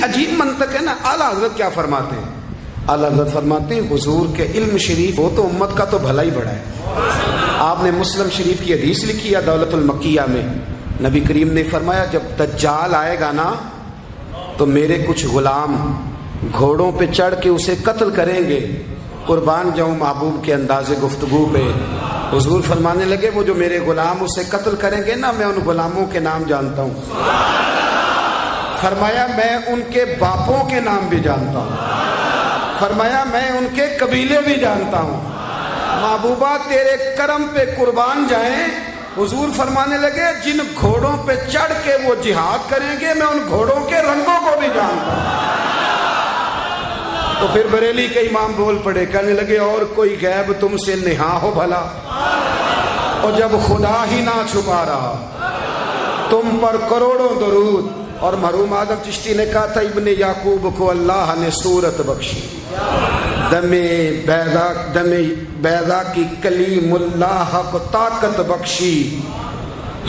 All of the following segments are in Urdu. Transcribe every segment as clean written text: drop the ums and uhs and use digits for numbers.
عجیب منطق ہے نا. اعلیٰ حضرت کیا فرماتے ہیں؟ اعلیٰ حضرت فرماتے ہیں حضور کے علم شریف ہو تو امت کا تو بھلا ہی بڑا ہے. آپ نے مسلم شریف کی حدیث لکھی ہے دولت المکیہ میں. نبی کریم نے فرمایا جب دجال آئے گا نا تو میرے کچھ غلام گھوڑوں پہ چڑھ کے اسے قتل کریں گے. قربان جاؤں محبوب کے انداز گفتگو پہ. حضور فرمانے لگے وہ جو میرے غلام اسے قتل کریں گے نا میں ان غلاموں کے نام جانتا ہوں. فرمایا میں ان کے باپوں کے نام بھی جانتا ہوں. فرمایا میں ان کے قبیلے بھی جانتا ہوں. محبوبہ تیرے کرم پہ قربان جائیں. حضور فرمانے لگے جن گھوڑوں پہ چڑھ کے وہ جہاد کریں گے میں ان گھوڑوں کے رنگوں کو بھی جانتا ہوں. تو پھر بریلی کے امام بول پڑے کہنے لگے اور کوئی غیب تم سے نہا ہو بھلا. اور جب خدا ہی نہ چھپا رہا تم پر کروڑوں درود. اور مرحوم آدم چشتی نے کہا تھا ابن یعقوب کو اللہ نے صورت بخشی. دم بیضا کی کلیم اللہ کو طاقت بخشی.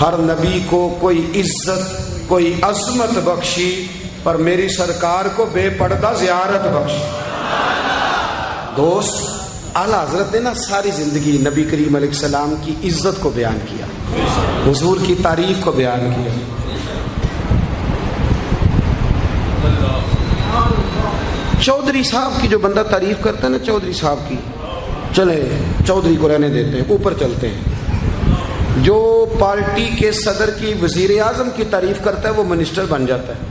ہر نبی کو کوئی عزت کوئی عظمت بخشی پر میری سرکار کو بے پردہ زیارت بخشی. دوست اعلیٰ حضرت نے نا ساری زندگی نبی کریم علیہ السلام کی عزت کو بیان کیا, حضور کی تعریف کو بیان کیا. چودھری صاحب کی جو بندہ تعریف کرتا ہے نا چودھری صاحب کی, چلے چودھری کو رہنے دیتے ہیں اوپر چلتے ہیں. جو پارٹی کے صدر کی وزیر اعظم کی تعریف کرتا ہے وہ منسٹر بن جاتا ہے.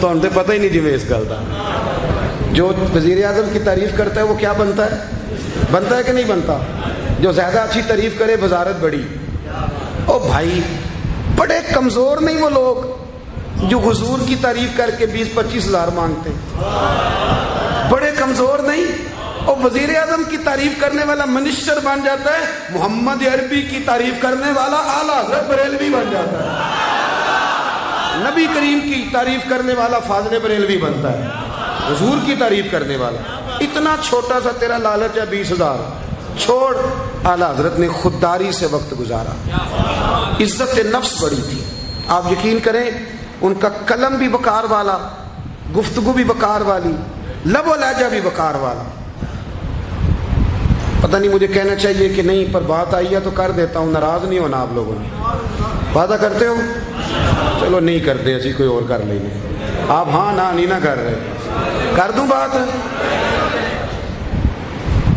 تو ہم تو پتہ ہی نہیں جی میں اس گل کا. جو وزیر اعظم کی تعریف کرتا ہے وہ کیا بنتا ہے کہ نہیں بنتا. جو زیادہ اچھی تعریف کرے وزارت بڑی. او بھائی بڑے کمزور نہیں وہ لوگ جو حضور کی تعریف کر کے 20-25 ہزار مانگتے. بڑے کمزور نہیں. اور وزیر اعظم کی تعریف کرنے والا منسٹر بن جاتا ہے. محمد عربی کی تعریف کرنے والا اعلیٰ حضرت بریلوی بن جاتا ہے. نبی کریم کی تعریف کرنے والا فاضل بریلوی بنتا ہے. حضور کی تعریف کرنے والا اتنا چھوٹا سا تیرا لالچ ہے 20,000 چھوڑ. اعلیٰ حضرت نے خودداری سے وقت گزارا. عزت نفس بڑی تھی. آپ یقین کریں ان کا قلم بھی وقار والا, گفتگو بھی وقار والی, لب و لہجہ بھی وقار والا. پتہ نہیں مجھے کہنا چاہیے کہ نہیں پر بات آئی ہے تو کر دیتا ہوں. ناراض نہیں ہونا آپ لوگوں نے. وعدہ کرتے ہو؟ چلو نہیں کرتے ایسی کوئی اور کر لیں گے. آپ ہاں نہ نہیں نہ کر رہے. کر دوں بات.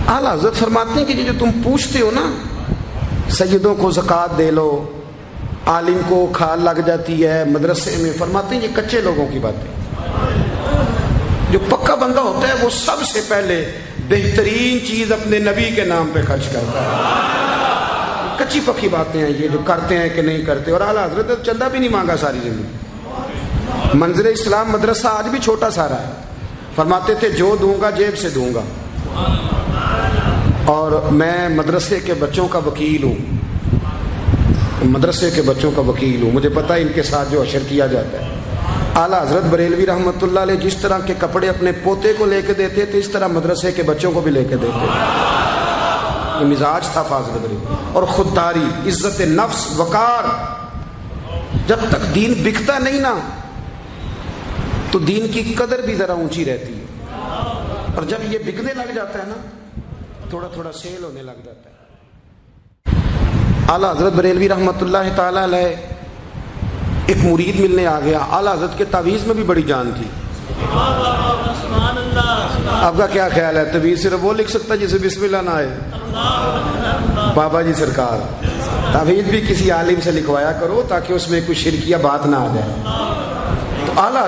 اعلیٰ حضرت فرماتے ہیں کہ جو تم پوچھتے ہو نا سیدوں کو زکوٰۃ دے لو, عالم کو کھال لگ جاتی ہے مدرسے میں, فرماتے ہیں یہ کچے لوگوں کی باتیں. جو پکا بندہ ہوتا ہے وہ سب سے پہلے بہترین چیز اپنے نبی کے نام پہ خرچ کرتا ہے. کچی پکی باتیں ہیں یہ جو کرتے ہیں کہ نہیں کرتے. اور اعلیٰ حضرت چندہ بھی نہیں مانگا ساری زندگی. منظر اسلام مدرسہ آج بھی چھوٹا سارا ہے. فرماتے تھے جو دوں گا جیب سے دوں گا. اور میں مدرسے کے بچوں کا وکیل ہوں. مدرسے کے بچوں کا وکیل ہوں. مجھے پتہ ہے ان کے ساتھ جو اشر کیا جاتا ہے. اعلیٰ حضرت بریلوی رحمۃ اللہ علیہ جس طرح کے کپڑے اپنے پوتے کو لے کے دیتے تھے اس طرح مدرسے کے بچوں کو بھی لے کے دیتے تھے. یہ مزاج تھا فاضل بریلوی. اور خودداری, عزت نفس, وقار. جب تک دین بکتا نہیں نا تو دین کی قدر بھی ذرا اونچی رہتی ہے. اور جب یہ بکنے لگ جاتا ہے نا تھوڑا تھوڑا سیل ہونے لگ جاتا ہے. اعلیٰ حضرت بریلوی رحمۃ اللہ تعالیٰ علیہ ایک مرید ملنے آ گیا. اعلیٰ حضرت کے تعویذ میں بھی بڑی جان تھی. آپ کا کیا خیال ہے تعویذ صرف وہ لکھ سکتا جسے بسم اللہ نہ آئے؟ بابا جی سرکار تعویذ بھی کسی عالم سے لکھوایا کرو تاکہ اس میں کوئی شرکیہ بات نہ آ جائے. تو اعلیٰ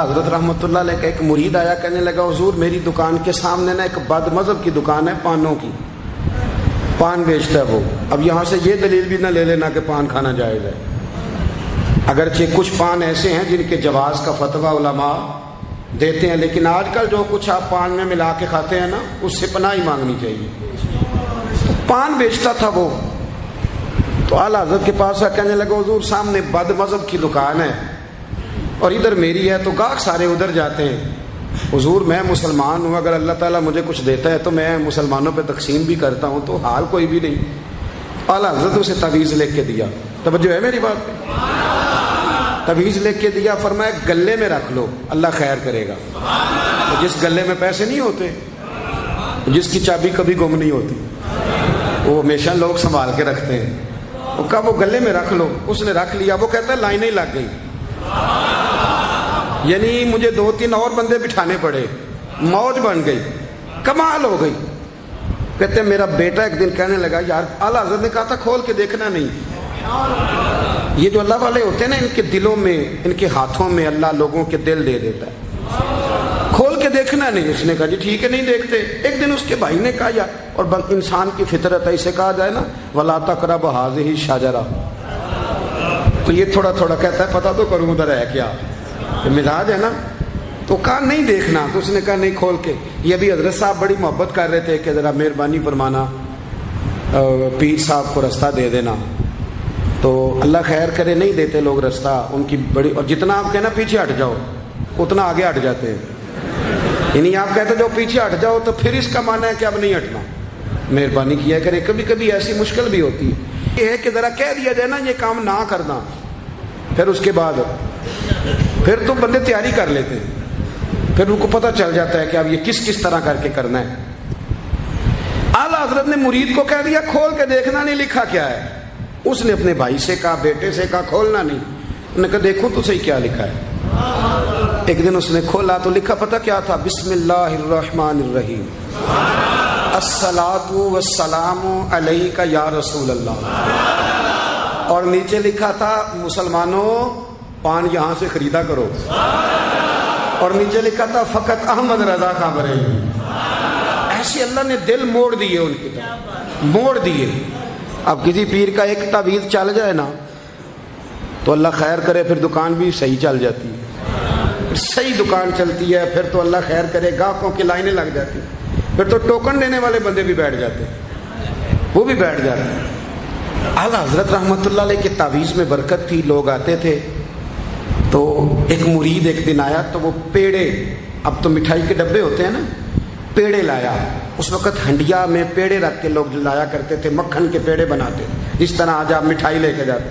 حضرت رحمۃ اللہ علیہ کا ایک مرید آیا, کہنے لگا حضور میری دکان کے سامنے نا ایک بد مذہب کی دکان ہے پانوں کی, پان بیچتا ہے وہ. اب یہاں سے یہ دلیل بھی نہ لے لینا کہ پان کھانا جائز ہے. اگرچہ کچھ پان ایسے ہیں جن کے جواز کا فتویٰ علماء دیتے ہیں, لیکن آج کل جو کچھ آپ پان میں ملا کے کھاتے ہیں نا اس سے پناہ ہی مانگنی چاہیے. تو پان بیچتا تھا وہ. تو اعلیٰ حضرت کے پاس کہنے لگا حضور سامنے بد مذہب کی دکان ہے اور ادھر میری ہے تو گاہک سارے ادھر جاتے ہیں. حضور میں مسلمان ہوں, اگر اللہ تعالیٰ مجھے کچھ دیتا ہے تو میں مسلمانوں پہ تقسیم بھی کرتا ہوں, تو حال کوئی بھی نہیں. اعلیٰ حضرت اسے تعویذ لکھ کے دیا. توجہ ہے میری بات پہ؟ تویز لے کے دیا، فرمایا گلے میں رکھ لو، اللہ خیر کرے گا۔ تو جس گلے میں پیسے نہیں ہوتے، جس کی چابی کبھی گم نہیں ہوتی، وہ ہمیشہ لوگ سنبھال کے رکھتے ہیں، وہ کہا وہ گلے میں رکھ لو، اس نے رکھ لیا۔ وہ کہتا ہے لائنیں لگ گئی، یعنی مجھے 2-3 اور بندے بٹھانے پڑے، موج بن گئی، کمال ہو گئی۔ کہتے ہیں میرا بیٹا ایک دن کہنے لگا یار اعلیٰ حضرت نے کہا تھا کھول کے دیکھنا نہیں۔ یہ جو اللہ والے ہوتے ہیں نا، ان کے دلوں میں، ان کے ہاتھوں میں اللہ لوگوں کے دل دے دیتا ہے، کھول کے دیکھنا نہیں۔ اس نے کہا جی ٹھیک ہے نہیں دیکھتے۔ ایک دن اس کے بھائی نے کہا یار، اور انسان کی فطرت ہے، اسے کہا جائے نا وَلَا تَقْرَبُوا هَٰذِهِ الشَّجَرَةَ، تو یہ تھوڑا تھوڑا کہتا ہے پتہ تو کروں ادھر ہے کیا، مزاج ہے نا۔ تو کہا نہیں دیکھنا، تو اس نے کہا نہیں کھول کے۔ یہ بھی حضرت صاحب بڑی محبت کر رہے تھے کہ ذرا مہربانی فرمانا پیر صاحب کو رستہ دے دینا، تو اللہ خیر کرے نہیں دیتے لوگ رستہ، ان کی بڑی، اور جتنا آپ کہنا پیچھے ہٹ جاؤ اتنا آگے ہٹ جاتے ہیں، یعنی آپ کہتے جو پیچھے ہٹ جاؤ تو پھر اس کا معنی ہے کہ اب نہیں ہٹنا۔ مہربانی کیا کرے، کبھی کبھی ایسی مشکل بھی ہوتی ہے، یہ ہے کہ ذرا کہہ دیا جائے نا یہ کام نہ کرنا، پھر اس کے بعد پھر تو بندے تیاری کر لیتے ہیں، پھر ان کو پتہ چل جاتا ہے کہ اب یہ کس طرح کر کے کرنا ہے۔ اعلیٰ حضرت نے مرید کو کہہ دیا کھول کے دیکھنا نہیں، لکھا کیا ہے؟ اس نے اپنے بھائی سے کہا، بیٹے سے کہا کھولنا نہیں۔ انہوں نے کہا دیکھو تو صحیح کیا لکھا ہے۔ ایک دن اس نے کھولا تو لکھا پتہ کیا تھا؟ بسم اللہ الرحمن الرحیم، الصلاۃ والسلام علیک یا رسول اللہ، اور نیچے لکھا تھا مسلمانوں پان یہاں سے خریدا کرو، اور نیچے لکھا تھا فقط احمد رضا کا بریلوی۔ ایسے اللہ نے دل موڑ دیے، ان کی طرف موڑ دیے۔ اب کسی پیر کا ایک تعویذ چل جائے نا تو اللہ خیر کرے پھر دکان بھی صحیح چل جاتی ہے، پھر صحیح دکان چلتی ہے، پھر تو اللہ خیر کرے گاہکوں کی لائنیں لگ جاتی ہیں، پھر تو ٹوکن دینے والے بندے بھی بیٹھ جاتے ہیں، وہ بھی بیٹھ جاتے ہیں۔ اعلیٰ حضرت رحمۃ اللہ علیہ کے تعویذ میں برکت تھی، لوگ آتے تھے۔ تو ایک مرید ایک دن آیا تو وہ پیڑے، اب تو مٹھائی کے ڈبے ہوتے ہیں نا، پیڑے لایا۔ اس وقت ہنڈیا میں پیڑے رکھ کے لوگ لایا کرتے تھے، مکھن کے پیڑے بناتے، جس طرح آج آپ مٹھائی لے کے جاتے۔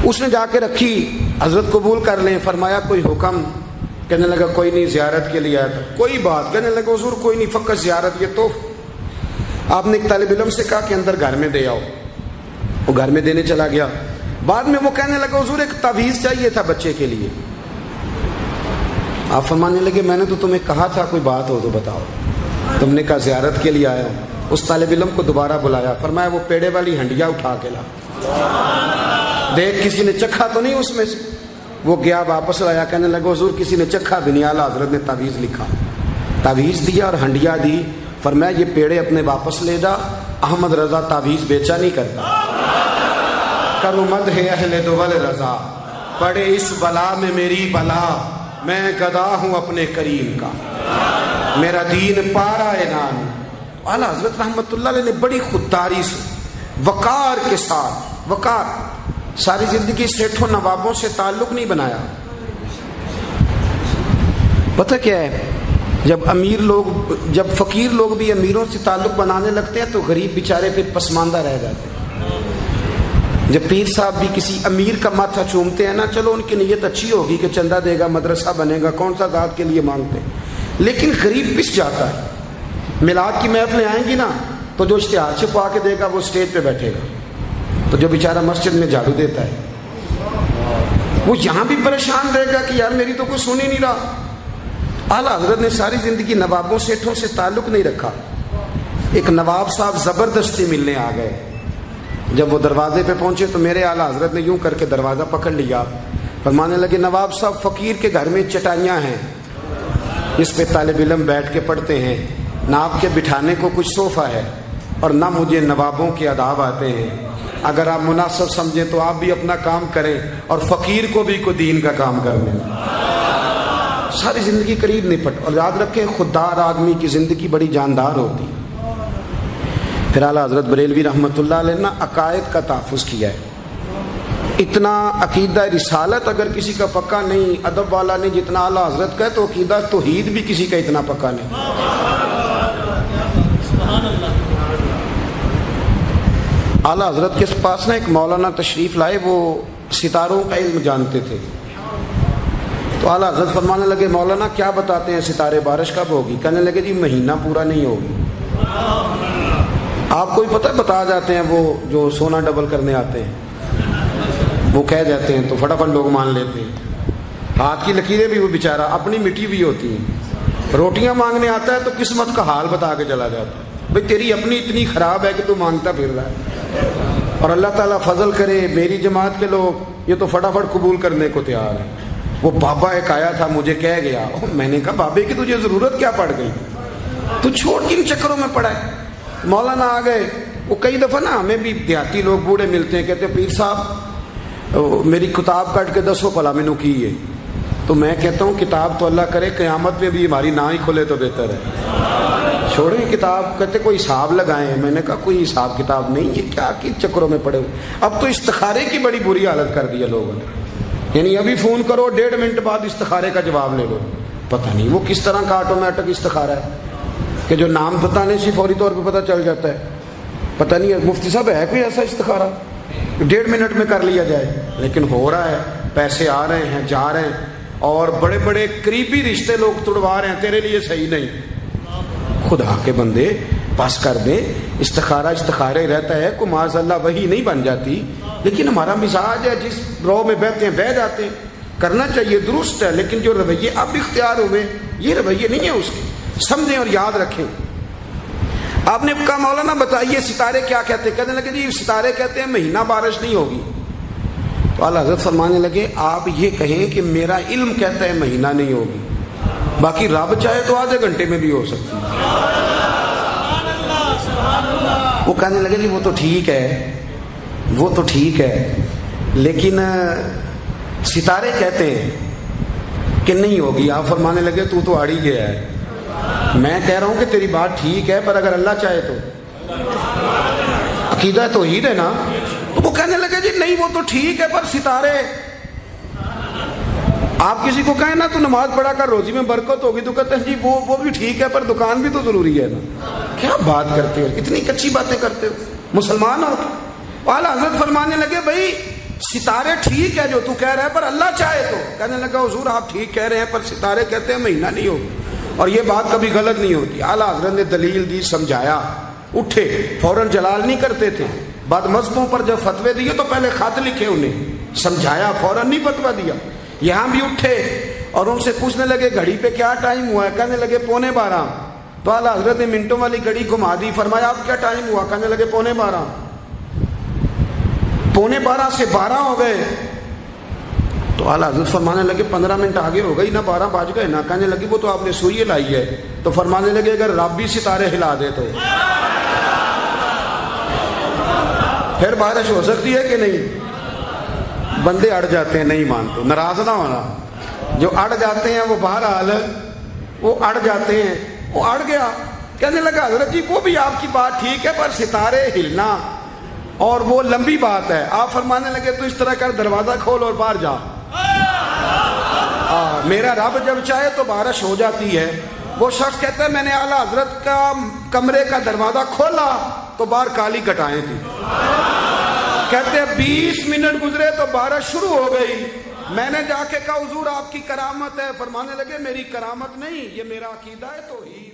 اس نے جا کے رکھی، حضرت قبول کر لیں، فرمایا کوئی حکم؟ کہنے لگا کوئی نہیں، زیارت کے لیے آیا تھا۔ کوئی بات؟ کہنے لگا حضور کوئی نہیں، فقط زیارت، یہ تو آپ نے ایک طالب علم سے کہا کہ اندر گھر میں دے آؤ، وہ گھر میں دینے چلا گیا۔ بعد میں وہ کہنے لگا حضور ایک تعویذ چاہیے تھا بچے کے لیے۔ آپ فرمانے لگے میں نے تو تمہیں کہا تھا کوئی بات ہو تو بتاؤ، تم نے کہا زیارت کے لیے آیا ہوں۔ اس طالب علم کو دوبارہ بلایا، فرمایا وہ پیڑے والی ہنڈیا اٹھا کے لا، دیکھ کسی نے چکھا تو نہیں اس میں سے۔ وہ گیا واپس لایا، کہنے لگا حضور کسی نے چکھا بھی نہیں، اعلیٰ حضرت نے تعویذ لکھا، تعویذ دیا اور ہنڈیا دی۔ فرمایا یہ پیڑے اپنے واپس لے جا، احمد رضا تعویذ بیچا نہیں کرتا۔ کرو مدح اہل دول رضا، پڑے اس بلا میں میری بلا، میں گدا ہوں اپنے کریم کا، میرا دین پارا انعام۔ اعلیٰ حضرت رحمۃ اللہ علیہ نے بڑی خودداری سے، وقار کے ساتھ، وقار، ساری زندگی سیٹھوں نوابوں سے تعلق نہیں بنایا۔ پتہ کیا ہے، جب امیر لوگ، جب فقیر لوگ بھی امیروں سے تعلق بنانے لگتے ہیں تو غریب بیچارے پھر پسماندہ رہ جاتے ہیں۔ جب پیر صاحب بھی کسی امیر کا ماتھا چومتے ہیں نا، چلو ان کی نیت اچھی ہوگی کہ چندہ دے گا، مدرسہ بنے گا، کون سا ذات کے لیے مانگتے ہیں، لیکن غریب پس جاتا ہے۔ میلاد کی محفلیں آئیں گی نا تو جو اشتہار چھپا کے دے گا وہ اسٹیج پہ بیٹھے گا، تو جو بیچارہ مسجد میں جھاڑو دیتا ہے وہ یہاں بھی پریشان رہے گا کہ یار میری تو کوئی سن ہی نہیں رہا۔ اعلیٰ حضرت نے ساری زندگی نوابوں سیٹھوں سے تعلق نہیں رکھا۔ ایک نواب صاحب زبردستی ملنے آ گئے، جب وہ دروازے پہ پہنچے تو میرے اعلیٰ حضرت نے یوں کر کے دروازہ پکڑ لیا، فرمانے لگے نواب صاحب فقیر کے گھر میں چٹائیاں ہیں، اس پہ طالب علم بیٹھ کے پڑھتے ہیں، نہ آپ کے بٹھانے کو کچھ صوفہ ہے اور نہ مجھے نوابوں کے آداب آتے ہیں، اگر آپ مناسب سمجھیں تو آپ بھی اپنا کام کریں اور فقیر کو بھی کوئی دین کا کام کرنے۔ ساری زندگی قریب نہیں پٹ، اور یاد رکھیں خوددار آدمی کی زندگی بڑی جاندار ہوتی۔ پھر اعلیٰ حضرت بریلوی رحمۃ اللہ علیہ نے عقائد کا تحفظ کیا ہے۔ اتنا عقیدہ رسالت اگر کسی کا پکا نہیں، ادب والا نہیں جتنا اعلیٰ حضرت کا ہے، تو عقیدہ توحید بھی کسی کا اتنا پکا نہیں۔ اعلیٰ حضرت کے پاس نا ایک مولانا تشریف لائے، وہ ستاروں کا علم جانتے تھے. تو اعلیٰ حضرت فرمانے لگے مولانا کیا بتاتے ہیں ستارے بارش کب ہوگی؟ کہنے لگے جی مہینہ پورا نہیں ہوگی. آپ کو بھی پتہ بتا جاتے ہیں، وہ جو سونا ڈبل کرنے آتے ہیں وہ کہہ جاتے ہیں تو فٹافٹ لوگ مان لیتے ہیں. ہاتھ کی لکیریں بھی وہ بیچارہ اپنی مٹی بھی ہوتی ہیں. روٹیاں مانگنے آتا ہے تو قسمت کا حال بتا کے چلا جاتا ہے، بھئی تیری اپنی اتنی خراب ہے کہ تو مانگتا پھر رہا ہے. اور اللہ تعالیٰ فضل کرے میری جماعت کے لوگ یہ تو فٹافٹ قبول کرنے کو تیار ہیں. وہ بابا ایک آیا تھا مجھے کہہ گیا، میں نے کہا بابے کی تجھے ضرورت کیا پڑ گئی، تو چھوڑ کن چکروں میں پڑا ہے. مولانا آ گئے. وہ کئی دفعہ نا ہمیں بھی دیہاتی لوگ بوڑھے ملتے ہیں، کہتے ہیں پیر صاحب میری کتاب کٹ کے دسو پلا مینو کی ہے. تو میں کہتا ہوں کتاب تو اللہ کرے قیامت میں بھی ہماری نہ ہی کھلے تو بہتر ہے، چھوڑیں کتاب. کہتے کوئی حساب لگائیں. میں نے کہا کوئی حساب کتاب نہیں، یہ کیا کی چکروں میں پڑے ہوئے. اب تو استخارے کی بڑی بری حالت کر دی ہے لوگوں نے، یعنی ابھی فون کرو 1.5 منٹ بعد استخارے کا جواب لے لو. پتہ نہیں وہ کس طرح کا آٹومیٹک استخارہ ہے کہ جو نام بتانے سے فوری طور پہ پتہ چل جاتا ہے. پتہ نہیں مفتی صاحب ہے کوئی ایسا استخارہ 1.5 منٹ میں کر لیا جائے؟ لیکن ہو رہا ہے، پیسے آ رہے ہیں جا رہے ہیں، اور بڑے بڑے قریبی رشتے لوگ توڑوا رہے ہیں تیرے لیے صحیح نہیں. خدا کے بندے پاس کر دیں. استخارے رہتا ہے، کوئی معاذ اللہ وہی نہیں بن جاتی، لیکن ہمارا مزاج ہے جس رو میں بیٹھتے ہیں بہ جاتے ہیں. کرنا چاہیے درست ہے، لیکن جو رویے اب اختیار ہوئے یہ رویے نہیں ہیں اس کے. سمجھیں اور یاد رکھیں. آپ نے کہا مولانا بتائیے ستارے کیا کہتے ہیں؟ کہنے لگے جی ستارے کہتے ہیں مہینہ بارش نہیں ہوگی. تو اعلیٰ حضرت فرمانے لگے آپ یہ کہیں کہ میرا علم کہتا ہے مہینہ نہیں ہوگی، باقی رب چاہے تو آدھے گھنٹے میں بھی ہو سکتی ہے. وہ کہنے لگے جی وہ تو ٹھیک ہے لیکن ستارے کہتے ہیں کہ نہیں ہوگی. آپ فرمانے لگے تو اڑ ہی گیا ہے. میں کہہ رہا ہوں کہ تیری بات ٹھیک ہے، پر اگر اللہ چاہے تو عقیدہ توحید ہے نا. تو وہ کہنے لگے جی نہیں وہ تو ٹھیک ہے پر ستارے. آپ کسی کو کہیں نا تو نماز پڑھا کر روزی میں برکت ہوگی تو کہتے ہیں جی وہ بھی ٹھیک ہے پر دکان بھی تو ضروری ہے نا. کیا بات کرتے ہو، اتنی کچی باتیں کرتے ہو، مسلمان ہو. اعلیٰ حضرت فرمانے لگے بھائی ستارے ٹھیک ہے جو تو کہہ رہا ہے پر اللہ چاہے تو. کہنے لگا حضور آپ ٹھیک کہہ رہے ہیں پر ستارے کہتے ہیں مہینہ نہیں ہوگی، اور یہ بات کبھی غلط نہیں ہوتی. اعلیٰ حضرت نے دلیل دی، سمجھایا. اٹھے فوراً جلال نہیں کرتے تھے. بعد مذہبوں پر جب فتوے دیے تو پہلے خط لکھے، انہیں سمجھایا، فوراً نہیں فتویٰ دیا. یہاں بھی اٹھے اور ان سے پوچھنے لگے گھڑی پہ کیا ٹائم ہوا ہے؟ کہنے لگے 11:15. تو اعلیٰ حضرت نے منٹوں والی گھڑی گھما دی. فرمایا اب کیا ٹائم ہوا؟ کہنے لگے 11:15. 11:15 سے 12 ہو گئے. تو اعلیٰ حضرت فرمانے لگے 15 منٹ آگے ہو گئی نا، 12 بج گئے نا. کہنے لگے وہ تو آپ نے سوئی لائی ہے. تو فرمانے لگے اگر رب بھی ستارے ہلا دے تو پھر بارش ہو سکتی ہے کہ نہیں؟ بندے اڑ جاتے ہیں، نہیں مانتے. ناراض نہ ہونا، جو اڑ جاتے ہیں وہ بہرحال وہ اڑ جاتے ہیں. وہ اڑ گیا. کہنے لگا حضرت جی وہ بھی آپ کی بات ٹھیک ہے پر ستارے ہلنا اور وہ لمبی بات ہے. آپ فرمانے لگے تو اس طرح کر دروازہ کھول اور باہر جا. میرا رب جب چاہے تو بارش ہو جاتی ہے. وہ شخص کہتا ہے میں نے اعلیٰ حضرت کا کمرے کا دروازہ کھولا تو باہر کالی کٹائیں تھی. کہتے ہیں 20 منٹ گزرے تو بارش شروع ہو گئی. میں نے جا کے کہا حضور آپ کی کرامت ہے. فرمانے لگے میری کرامت نہیں، یہ میرا عقیدہ ہے توحید.